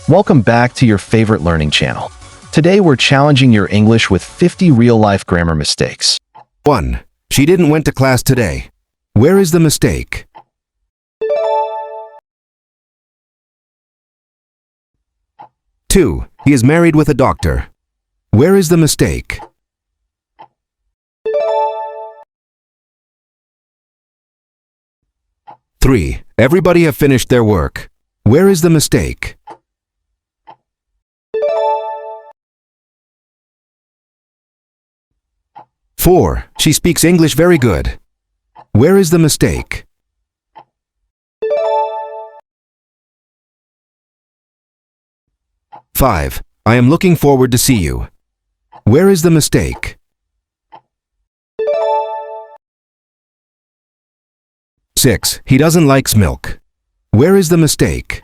Welcome back to your favorite learning channel. Today we're challenging your English with 50 real-life grammar mistakes. 1. She didn't went to class today. Where is the mistake? 2. He is married with a doctor. Where is the mistake? 3. Everybody have finished their work. Where is the mistake? 4. She speaks English very good. Where is the mistake? 5. I am looking forward to see you. Where is the mistake? 6. He doesn't like milk. Where is the mistake?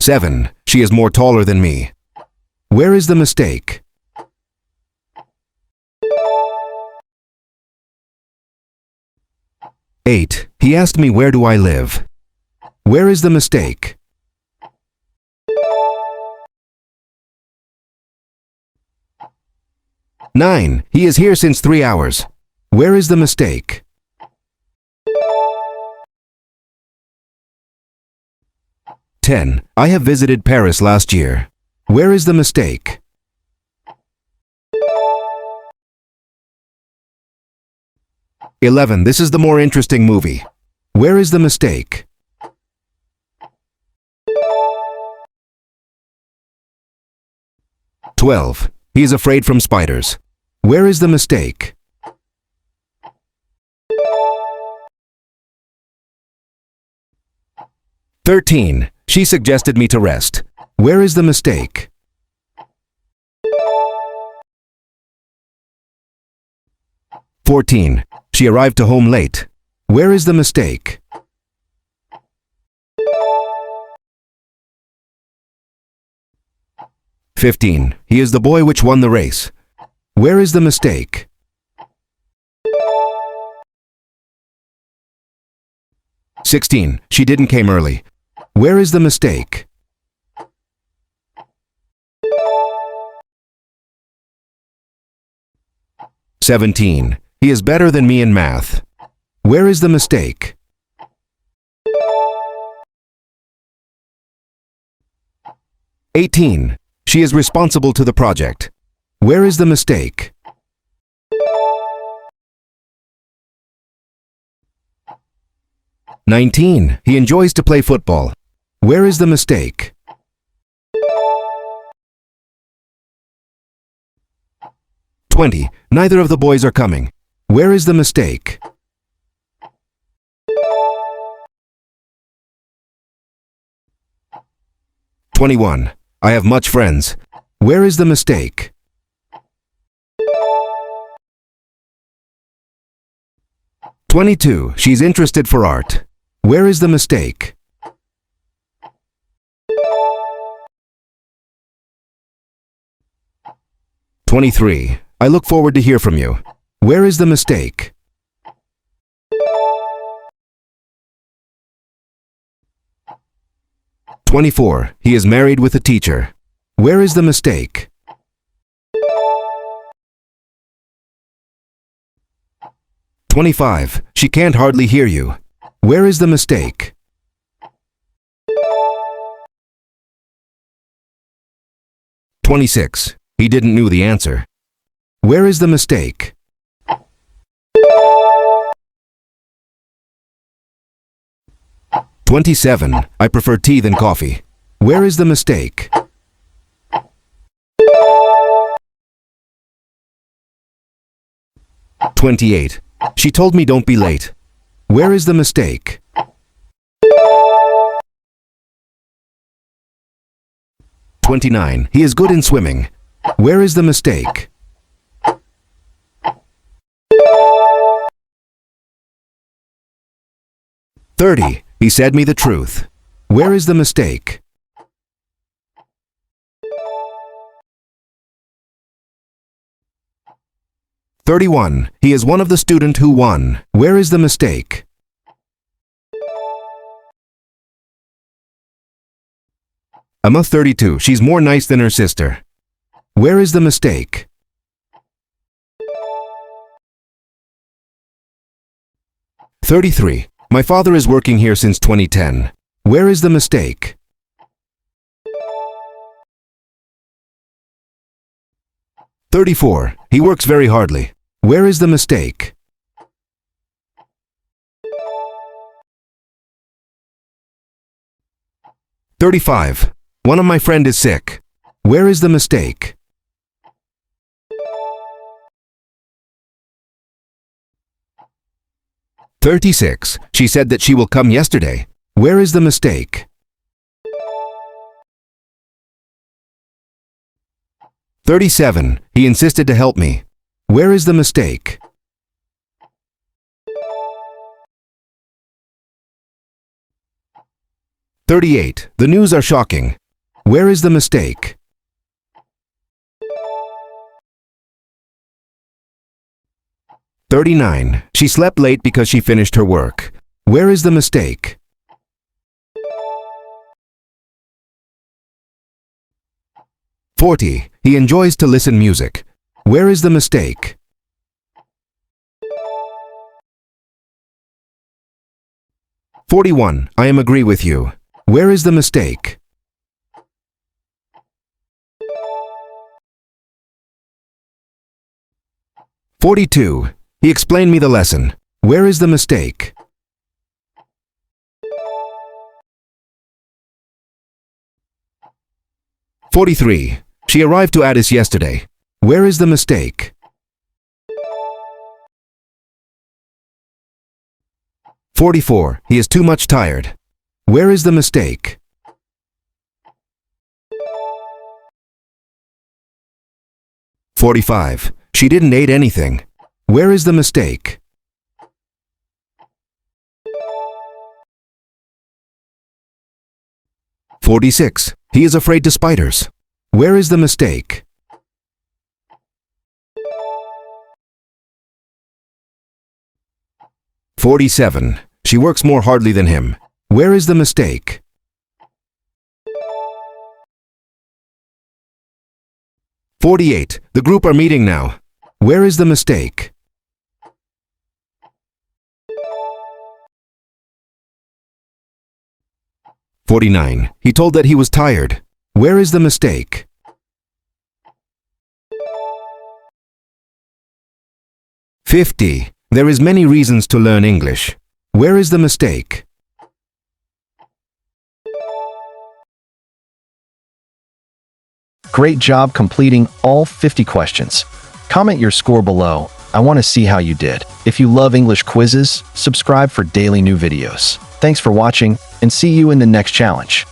7. She is more taller than me. Where is the mistake? 8. He asked me where do I live. Where is the mistake? 9. He is here since 3 hours. Where is the mistake? 10. I have visited Paris last year. Where is the mistake? 11. This is the more interesting movie. Where is the mistake? 12. He is afraid from spiders. Where is the mistake? 13. She suggested me to rest. Where is the mistake? 14. She arrived to home late. Where is the mistake? 15. He is the boy which won the race. Where is the mistake? 16. She didn't came early. Where is the mistake? 17. He is better than me in math. Where is the mistake? 18. She is responsible to the project. Where is the mistake? 19. He enjoys to play football. Where is the mistake? 20. Neither of the boys are coming. Where is the mistake? 21. I have much friends. Where is the mistake? 22. She's interested for art. Where is the mistake? 23. I look forward to hear from you. Where is the mistake? 24. He is married with a teacher. Where is the mistake? 25. She can't hardly hear you. Where is the mistake? 26. He didn't know the answer. Where is the mistake? 27. I prefer tea than coffee. Where is the mistake? 28. She told me don't be late. Where is the mistake? 29. He is good in swimming. Where is the mistake? 30. He said me the truth. Where is the mistake? 31. He is one of the student who won. Where is the mistake? Emma 32. She's more nice than her sister. Where is the mistake? "33. My father is working here since 2010. Where is the mistake? "34. He works very hardly. Where is the mistake? "35. One of my friend is sick. Where is the mistake? "36. She said that she will come yesterday. Where is the mistake? "37. He insisted to help me. Where is the mistake? "38. The news are shocking. Where is the mistake? "39. She slept late because she finished her work. Where is the mistake? "40. He enjoys to listen music. Where is the mistake? "41. I am agree with you. Where is the mistake? "42. He explained me the lesson. Where is the mistake? "43. She arrived to Addis yesterday. Where is the mistake? "44. He is too much tired. Where is the mistake? "45. She didn't eat anything. Where is the mistake? "46. He is afraid to spiders. Where is the mistake? "47. She works more hardly than him. Where is the mistake? "48. The group are meeting now. Where is the mistake? "49. He told that he was tired. Where is the mistake? "50. There is many reasons to learn English. Where is the mistake? Great job completing all 50 questions. Comment your score below. I want to see how you did. If you love English quizzes, subscribe for daily new videos. Thanks for watching, and see you in the next challenge.